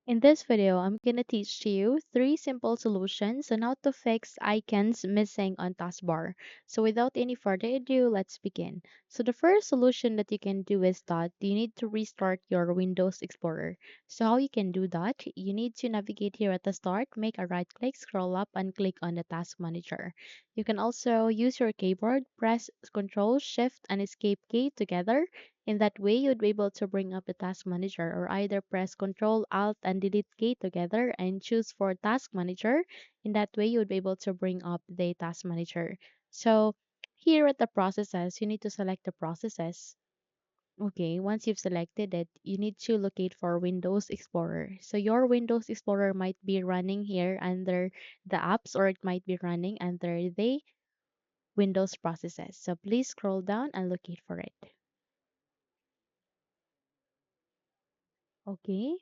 In this video, I'm gonna teach you three simple solutions on how to fix icons missing on taskbar. So without any further ado, let's begin. So the first solution that you can do is that you need to restart your Windows Explorer. So how you can do that? You need to navigate here at the start, make a right click, scroll up and click on the task manager. You can also use your keyboard, press Ctrl, Shift and Escape key together. In that way, you'd be able to bring up the task manager or either press Ctrl, Alt, and Delete key together and choose for task manager. In that way, you would be able to bring up the task manager. So here at the processes, you need to select the processes. Okay, once you've selected it, you need to locate for Windows Explorer. So your Windows Explorer might be running here under the apps or it might be running under the Windows processes. So please scroll down and locate for it. Okay.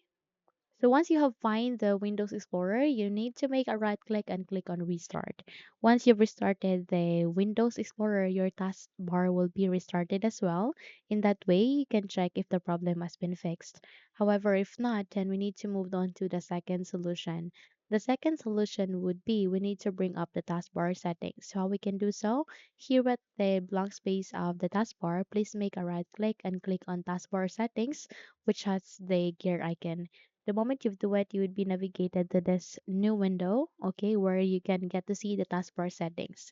So once you have find the Windows Explorer, you need to make a right click and click on restart. Once you've restarted the Windows Explorer, your taskbar will be restarted as well. In that way, you can check if the problem has been fixed. However, if not, then we need to move on to the second solution. The second solution would be we need to bring up the taskbar settings. So how we can do so? Here at the blank space of the taskbar, please make a right click and click on taskbar settings, which has the gear icon. The moment you do it, you would be navigated to this new window, okay, where you can get to see the taskbar settings.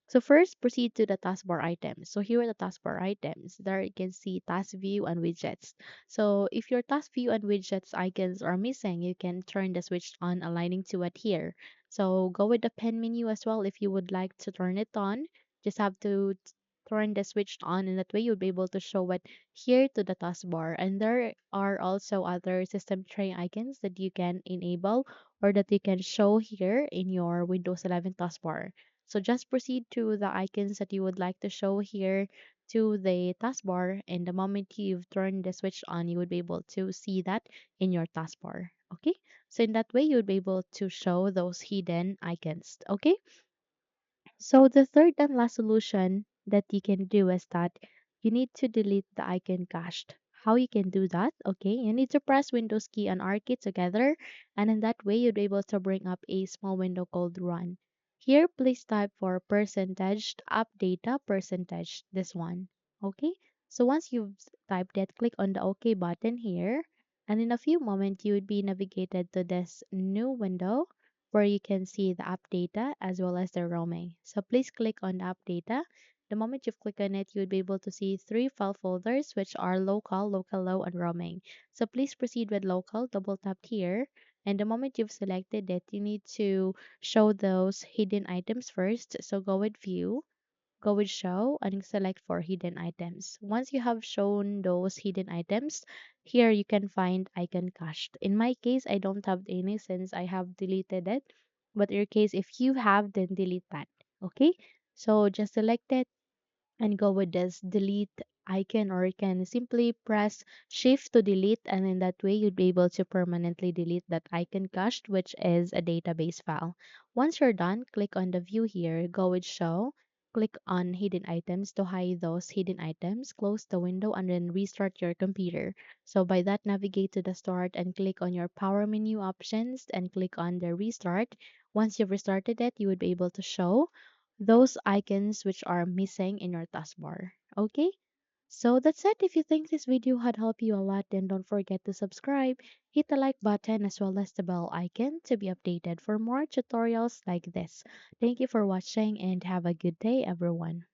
So first, proceed to the taskbar items. So here are the taskbar items. There you can see task view and widgets. So if your task view and widgets icons are missing, you can turn the switch on aligning to it here. So go with the pen menu as well if you would like to turn it on. Just have to turn the switch on and that way you'll be able to show it here to the taskbar. And there are also other system tray icons that you can enable or that you can show here in your Windows 11 taskbar. So just proceed to the icons that you would like to show here to the taskbar, and the moment you've turned the switch on, you would be able to see that in your taskbar. Okay, so in that way, you would be able to show those hidden icons. Okay, so the third and last solution that you can do is that you need to delete the icon cached. How you can do that? Okay, you need to press Windows key and R key together, and in that way you'll be able to bring up a small window called Run. Here, please type for percentage up data percentage. This one. Okay. So once you've typed it, click on the OK button here, and in a few moments you would be navigated to this new window where you can see the app data as well as the roaming. So please click on the app data. The moment you click on it, you would be able to see three file folders which are local, local low, and roaming. So please proceed with local, double tap here. And the moment you've selected it, you need to show those hidden items first. So go with view, go with show and select for hidden items. Once you have shown those hidden items, here you can find icon cached. In my case, I don't have any since I have deleted it. But in your case, if you have, then delete that. Okay? So just select it and go with this delete icon, or you can simply press shift to delete, and in that way you'd be able to permanently delete that icon cached, which is a database file. Once you're done, click on the view here, go with show, click on hidden items to hide those hidden items, close the window and then restart your computer. So by that, navigate to the start and click on your power menu options and click on the restart. Once you've restarted it, you would be able to show those icons which are missing in your taskbar. Okay? So that's it. If you think this video had helped you a lot, then don't forget to subscribe, hit the like button as well as the bell icon to be updated for more tutorials like this. Thank you for watching and have a good day, everyone.